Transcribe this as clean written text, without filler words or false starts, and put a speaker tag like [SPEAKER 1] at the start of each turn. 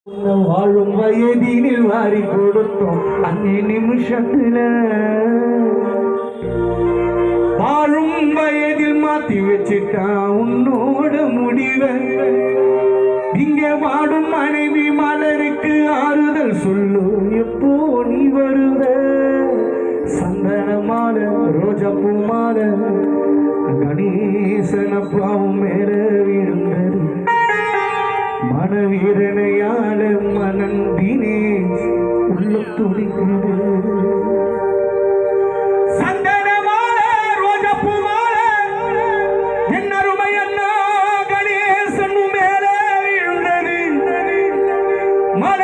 [SPEAKER 1] வாழும் வயதினில் வாரி கொடுத்தோம் அன்னை நிமிஷத்துல வாழும் வயதில் மாத்தி வச்சுட்டான் உன்னோட முடிவ இங்க வாடும் மனைவி மலருக்கு ஆறுதல் சொல்லு எப்போ நீ வருவ சந்தன மாலை ரோஜா பூ மாலை கணேசன பாவம் மேல விழுந்தது மனவீரனையால மனந்தினே உள்ள துடிக்கிறது சந்தன மாலை ரோஜா பூ மாலை என்ன அருமை அண்ணா கணேசன் மேல விழுந்தது மன